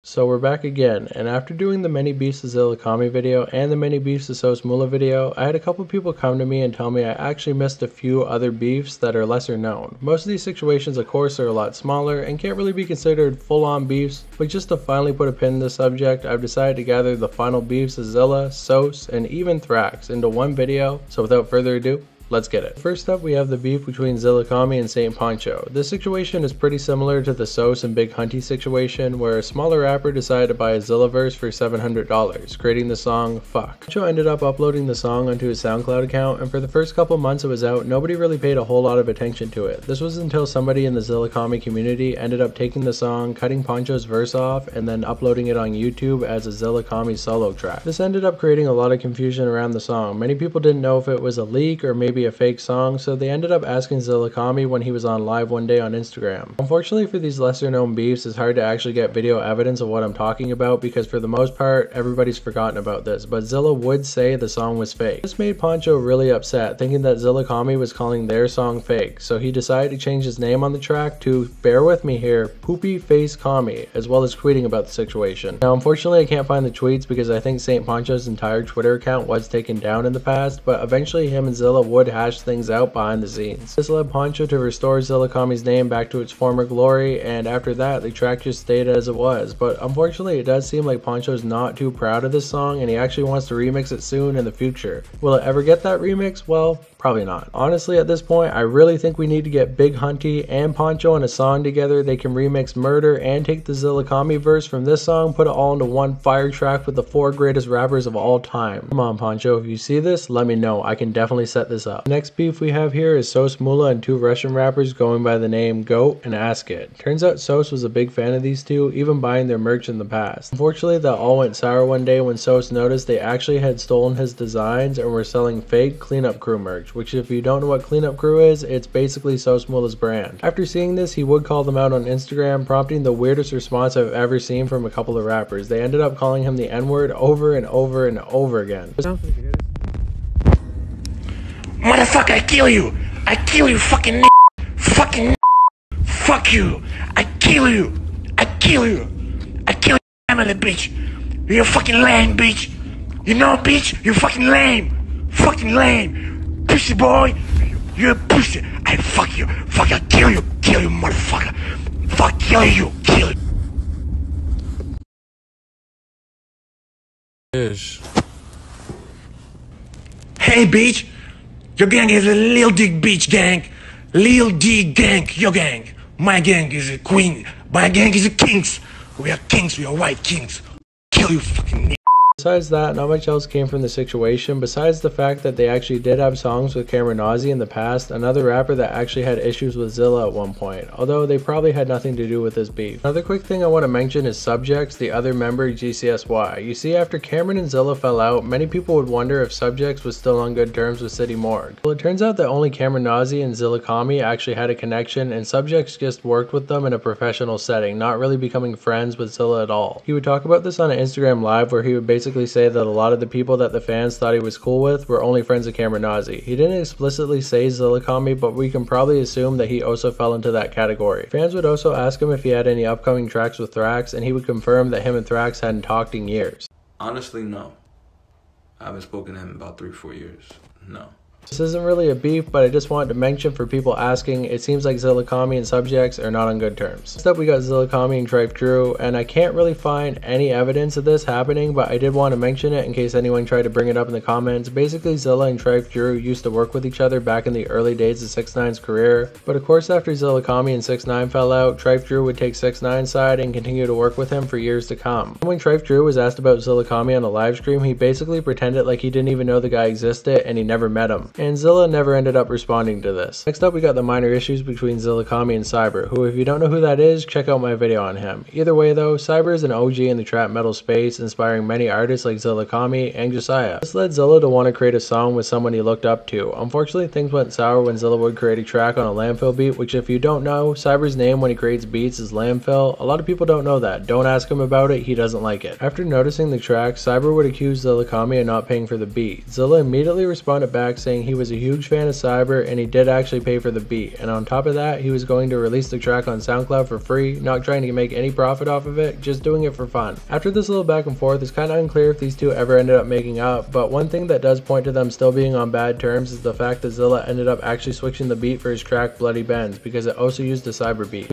So we're back again, and after doing the Many Beefs to Zilla Kami video and the Many Beefs to Sos Mula video, I had a couple people come to me and tell me I actually missed a few other beefs that are lesser known. Most of these situations of course are a lot smaller and can't really be considered full-on beefs, but just to finally put a pin in the subject, I've decided to gather the final beefs of Zilla, Sos, and even Thrax into one video, so without further ado, let's get it. First up, we have the beef between Zilla Kami and Saint Poncho. This situation is pretty similar to the Sos and Big Hunty situation, where a smaller rapper decided to buy a Zilla verse for $700, creating the song Fuck. Poncho ended up uploading the song onto his SoundCloud account, and for the first couple months it was out, nobody really paid a whole lot of attention to it. This was until somebody in the Zilla Kami community ended up taking the song, cutting Poncho's verse off, and then uploading it on YouTube as a Zilla Kami solo track. This ended up creating a lot of confusion around the song. Many people didn't know if it was a leak or maybe a fake song, so they ended up asking Zilla Kami when he was on live one day on Instagram. Unfortunately for these lesser known beefs, it's hard to actually get video evidence of what I'm talking about because for the most part, everybody's forgotten about this, but Zilla would say the song was fake. This made Poncho really upset, thinking that Zilla Kami was calling their song fake, so he decided to change his name on the track to, bear with me here, Poopy Face Kami, as well as tweeting about the situation. Now unfortunately I can't find the tweets because I think Saint Poncho's entire Twitter account was taken down in the past, but eventually him and Zilla would hash things out behind the scenes. This led Poncho to restore Zilla Kami's name back to its former glory, and after that the track just stayed as it was, but unfortunately it does seem like Poncho's not too proud of this song and he actually wants to remix it soon in the future. Will it ever get that remix? Well, probably not. Honestly, at this point, I really think we need to get Big Hunty and Poncho in a song together. They can remix Murder and take the Zilla Kami verse from this song, put it all into one fire track with the 4 greatest rappers of all time. Come on, Poncho, if you see this, let me know. I can definitely set this up. The next beef we have here is Sos Mula and 2 Russian rappers going by the name Goat and Ask It. Turns out Sos was a big fan of these two, even buying their merch in the past. Unfortunately, that all went sour one day when Sos noticed they actually had stolen his designs and were selling fake Cleanup Crew merch, which if you don't know what Cleanup Crew is, it's basically Sos Mula's brand. After seeing this, he would call them out on Instagram, prompting the weirdest response I've ever seen from a couple of rappers. They ended up calling him the N-word over and over and over again. Motherfucker, I kill you! I kill you, fucking fucking fuck you! I kill you! I kill you! I kill you, family, bitch! You're fucking lame, bitch! You know, bitch? You're fucking lame! Fucking lame! Pussy boy! You're a pussy! I fuck you! Fuck, I kill you! Kill you, motherfucker! Fuck, kill you! Kill you! Hey, bitch! Your gang is a Lil Dick bitch gang. Lil D gang, your gang. My gang is a queen. My gang is a kings. We are kings, we are white kings. Kill you fucking Besides that, not much else came from the situation, besides the fact that they actually did have songs with Cameron Nazi in the past, another rapper that actually had issues with Zilla at one point, although they probably had nothing to do with this beef. Another quick thing I want to mention is Subjects, the other member GCSY. You see, after Cameron and Zilla fell out, many people would wonder if Subjects was still on good terms with City Morgue. Well, it turns out that only Cameron Nazi and Zilla Kami actually had a connection, and Subjects just worked with them in a professional setting, not really becoming friends with Zilla at all. He would talk about this on an Instagram live where he would basically say that a lot of the people that the fans thought he was cool with were only friends of Cameron Nazi. He didn't explicitly say Zilla Kami, but we can probably assume that he also fell into that category. Fans would also ask him if he had any upcoming tracks with Thrax, and he would confirm that him and Thrax hadn't talked in years. Honestly, no. I haven't spoken to him in about 3-4 years. No. This isn't really a beef, but I just wanted to mention for people asking, it seems like Zilla Kami and Subjects are not on good terms. Next up we got Zilla Kami and Trife Drew, and I can't really find any evidence of this happening, but I did want to mention it in case anyone tried to bring it up in the comments. Basically, Zilla and Trife Drew used to work with each other back in the early days of 6ix9ine's career, but of course after Zilla Kami and 6ix9ine fell out, Trife Drew would take 6ix9ine's side and continue to work with him for years to come. When Trife Drew was asked about Zilla Kami on a live stream, he basically pretended like he didn't even know the guy existed and he never met him. And Zilla never ended up responding to this. Next up we got the minor issues between Zilla Kami and Cyber, who if you don't know who that is, check out my video on him. Either way though, Cyber is an OG in the trap metal space, inspiring many artists like Zilla Kami and Josiah. This led Zilla to want to create a song with someone he looked up to. Unfortunately, things went sour when Zilla would create a track on a Landfill beat, which if you don't know, Cyber's name when he creates beats is Landfill. A lot of people don't know that. Don't ask him about it, he doesn't like it. After noticing the track, Cyber would accuse Zilla Kami of not paying for the beat. Zilla immediately responded back saying saying he was a huge fan of Cyber and he did actually pay for the beat, and on top of that he was going to release the track on SoundCloud for free, not trying to make any profit off of it, just doing it for fun. After this little back and forth, it's kind of unclear if these two ever ended up making up, but one thing that does point to them still being on bad terms is the fact that Zilla ended up actually switching the beat for his track Bloody Benz because it also used a Cyber beat.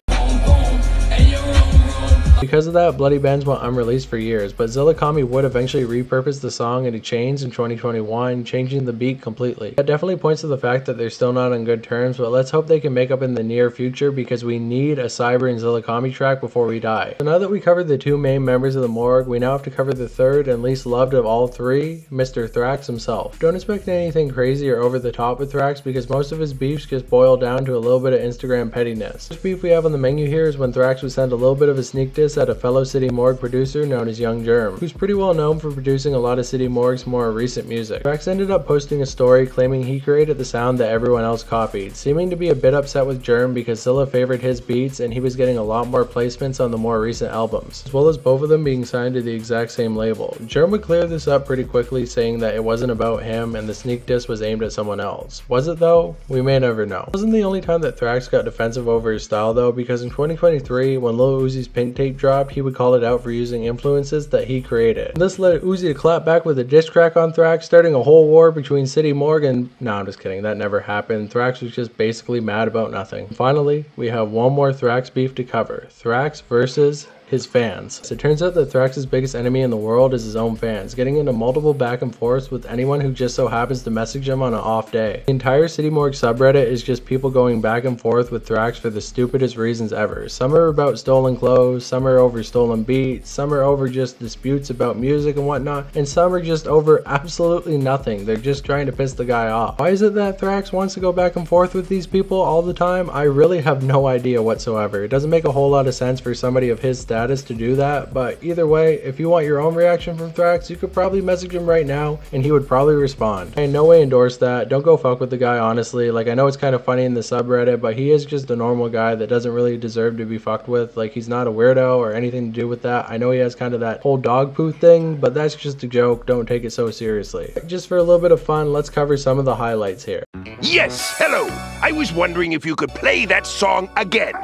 Because of that, Bloody Benz went unreleased for years, but Zilla Kami would eventually repurpose the song and he changed in 2021, changing the beat completely. That definitely points to the fact that they're still not on good terms, but let's hope they can make up in the near future because we need a Cyber and Zilla Kami track before we die. So now that we covered the two main members of the Morgue, we now have to cover the third and least loved of all three, Mr. Thrax himself. Don't expect anything crazy or over the top with Thrax because most of his beefs just boil down to a little bit of Instagram pettiness. The first beef we have on the menu here is when Thrax would send a little bit of a sneak diss at a fellow City Morgue producer known as Young Germ, who's pretty well known for producing a lot of City Morgue's more recent music. Thrax ended up posting a story claiming he created the sound that everyone else copied, seeming to be a bit upset with Germ because Zilla favored his beats and he was getting a lot more placements on the more recent albums, as well as both of them being signed to the exact same label. Germ would clear this up pretty quickly, saying that it wasn't about him and the sneak diss was aimed at someone else. Was it though? We may never know. It wasn't the only time that Thrax got defensive over his style though, because in 2023 when Lil Uzi's Pink Tape dropped, he would call it out for using influences that he created. This led Uzi to clap back with a diss track on Thrax, starting a whole war between City Morgue and... No, I'm just kidding, that never happened. Thrax was just basically mad about nothing. Finally, we have one more Thrax beef to cover. Thrax versus his fans. So it turns out that Thrax's biggest enemy in the world is his own fans, getting into multiple back and forths with anyone who just so happens to message him on an off day. The entire City Morgue subreddit is just people going back and forth with Thrax for the stupidest reasons ever. Some are about stolen clothes, some are over stolen beats, some are over just disputes about music and whatnot, and some are just over absolutely nothing. They're just trying to piss the guy off. Why is it that Thrax wants to go back and forth with these people all the time? I really have no idea whatsoever. It doesn't make a whole lot of sense for somebody of his status to do that, but either way, if you want your own reaction from Thrax, you could probably message him right now and he would probably respond. I in no way endorse that. Don't go fuck with the guy, honestly. Like, I know it's kind of funny in the subreddit, but he is just a normal guy that doesn't really deserve to be fucked with. Like, he's not a weirdo or anything to do with that. I know he has kind of that whole dog poo thing, but that's just a joke. Don't take it so seriously. Just for a little bit of fun, let's cover some of the highlights here. Yes, hello. I was wondering if you could play that song again.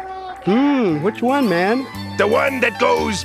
Which one, man? The one that goes...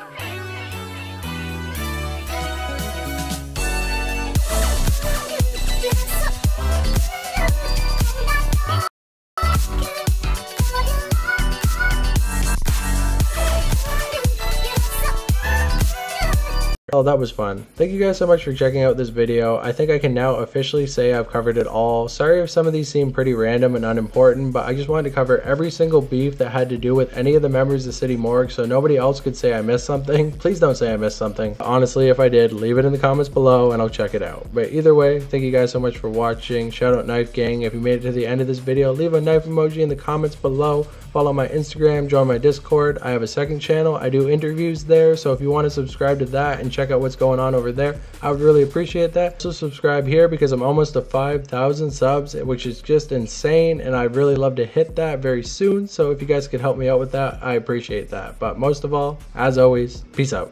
Oh, that was fun. Thank you guys so much for checking out this video. I think I can now officially say I've covered it all. Sorry if some of these seem pretty random and unimportant, but I just wanted to cover every single beef that had to do with any of the members of City Morgue so nobody else could say I missed something. Please don't say I missed something. Honestly, if I did, leave it in the comments below and I'll check it out. But either way, thank you guys so much for watching. Shout out Knife Gang. If you made it to the end of this video, leave a knife emoji in the comments below. Follow my Instagram, join my Discord. I have a second channel. I do interviews there, so if you want to subscribe to that and check out what's going on over there, I would really appreciate that. So subscribe here because I'm almost to 5,000 subs, which is just insane, and I'd really love to hit that very soon. So if you guys could help me out with that, I appreciate that. But most of all, as always, peace out.